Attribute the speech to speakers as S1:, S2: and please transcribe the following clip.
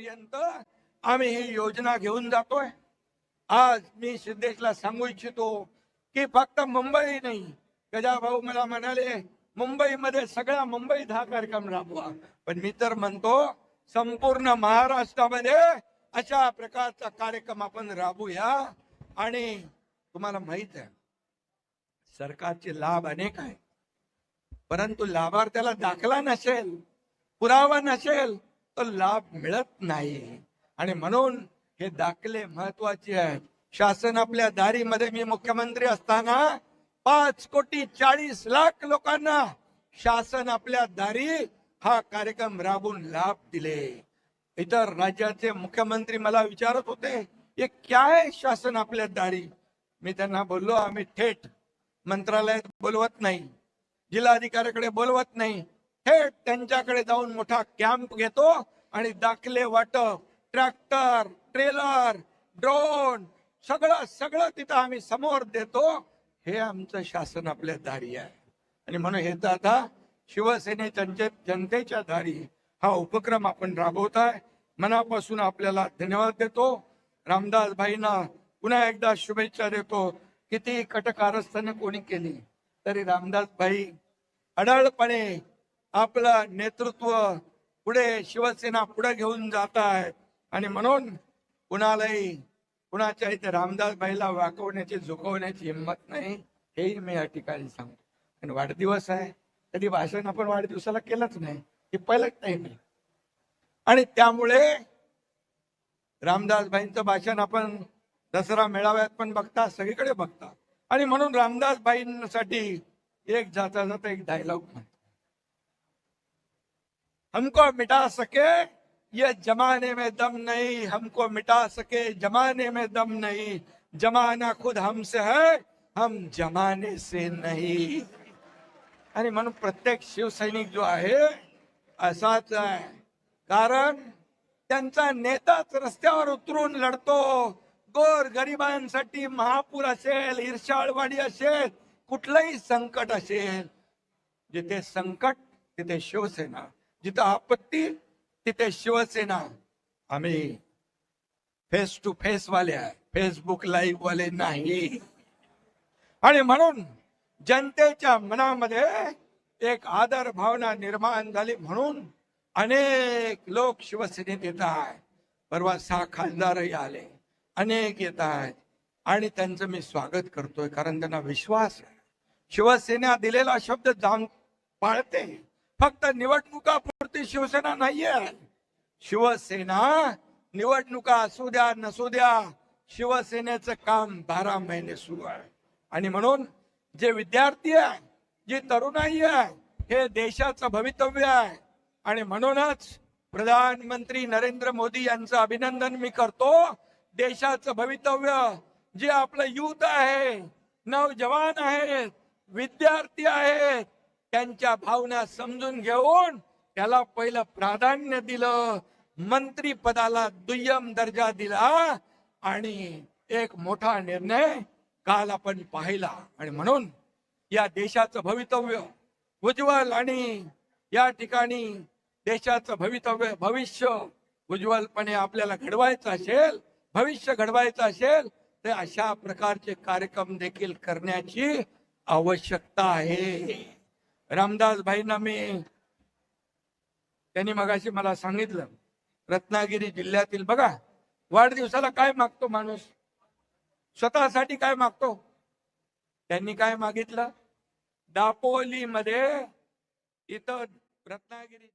S1: पर्यंत आम्ही ही योजना घेऊन जातोय। आज मी सिद्धेशला सांगू इच्छितो की फक्त मुंबई नाही, गजाभाऊ मला म्हणाले मुंबईमध्ये सगळा मुंबईत हा कार्यक्रम राबवा, पण मी तर म्हणतो संपूर्ण महाराष्ट्रामध्ये अशा प्रकारचा कार्यक्रम आपण राबवूया। आणि तुम्हाला माहित आहे सरकारचे लाभ अनेक आहेत, परंतु लाभार्थ्याला दाखला नसेल, पुरावा नसेल तर लाभ मिळत नाही। आणि म्हणून हे दाखले महत्वाचे आहेत। शासन आपल्या दारीमध्ये, मी मुख्यमंत्री असताना 5,40,00,000 लोकांना शासन आपल्या दारी हा कार्यक्रम राबवून लाभ दिले। इतर राज्याचे मुख्यमंत्री मला विचारत होते ये क्या है शासन आपल्या दारी। मी त्यांना बोललो आम्ही थेट मंत्रालयात बोलवत नाही, जिल्हाधिकाऱ्याकडे बोलवत नाही, थेट त्यांच्याकडे जाऊन मोठा कॅम्प घेतो आणि दाखले वाटप, ट्रॅक्टर, ट्रेलर, ड्रोन सगळं तिथं आम्ही समोर देतो। हे आमचं शासन आपल्या दारी आहे। आणि म्हणून हे तर आता शिवसेनेच्या जनतेच्या दारी हा उपक्रम आपण राबवताय। मनापासून आपल्याला धन्यवाद देतो। रामदास भाईंना पुन्हा एकदा शुभेच्छा देतो। किती कटकारस्थाने कोणी केली तरी रामदास भाई अडळपणे आपलं नेतृत्व पुढे, शिवसेना पुढे घेऊन जात आहे। आणि म्हणून कुणाच्या इथे रामदास भाईला वाकवण्याची, झुकवण्याची हिंमत नाही, हेही मी या ठिकाणी सांगतो। आणि वाढदिवस आहे, कधी भाषण आपण वाढदिवसाला केलंच नाही, हे पहिलंच टाइम आहे। आणि त्यामुळे रामदास भाईंचं भाषण आपण दसरा मेळाव्यात पण बघता, सगळीकडे बघता। आणि म्हणून रामदास भाईंसाठी एक जाता एक डायलॉग म्हणतो, हमको मिटा सके ये जमाने में दम नहीं, हमको मिटा सके जमाने में दम नहीं, जमाना खुद हमसे है, हम जमाने से नहीं। आणि म्हणून प्रत्येक शिवसैनिक जो आहे असाच आहे, कारण त्यांचा नेताच रस्त्यावर उतरून लढतो। गोर गरिबांसाठी महापूर असेल, इर्षाळवाडी असेल, कुठलंही संकट असेल, जिथे संकट तिथे शिवसेना, जिथे आपत्ती तिथे शिवसेना। आम्ही फेस टू फेस वाले आहे, फेसबुक लाईव्ह वाले नाही। आणि म्हणून जनतेच्या मनामध्ये एक आदर भावना निर्माण झाली, म्हणून अनेक लोक शिवसेनेत येत आहेत। परवा 6 खासदारही आले, अनेक येत आहेत आणि त्यांचं मी स्वागत करतोय, कारण त्यांना विश्वास आहे शिवसेना दिलेला शब्द पाळते। फक्त निवडणुका पुरती शिवसेना नाहीये। शिवसेना निवडणुका असू द्या नसू द्या, शिवसेनेचं काम 12 महिने सुरू आहे। आणि म्हणून जे विद्यार्थी आहे, जी तरुणाई आहे, हे देशाचं भवितव्य आहे। आणि म्हणूनच प्रधानमंत्री नरेंद्र मोदी यांचं अभिनंदन मी करतो। देशाचं भवितव्य जे आपलं युथ आहे, नौजवान आहेत, विद्यार्थी आहेत, त्यांच्या भावना समजून घेऊन त्याला पहिलं प्राधान्य दिलं, मंत्री पदाला दुय्यम दर्जा दिला आणि एक मोठा निर्णय काल आपण पाहिला। आणि म्हणून या देशाचं भवितव्य उज्ज्वल, आणि या ठिकाणी देशाचं भविष्य उज्ज्वलपणे आपल्याला घडवायचं असेल, भविष्य घडवायचं असेल, तर अशा प्रकारचे कार्यक्रम देखील करण्याची आवश्यकता आहे। रामदास भाईंना त्यांनी मगाशी मला सांगितलं, रत्नागिरी जिल्ह्यातील बघा वाढदिवसाला काय मागतो माणूस, स्वतःसाठी काय मागतो। त्यांनी काय मागितलं, दापोलीमध्ये इथं रत्नागिरी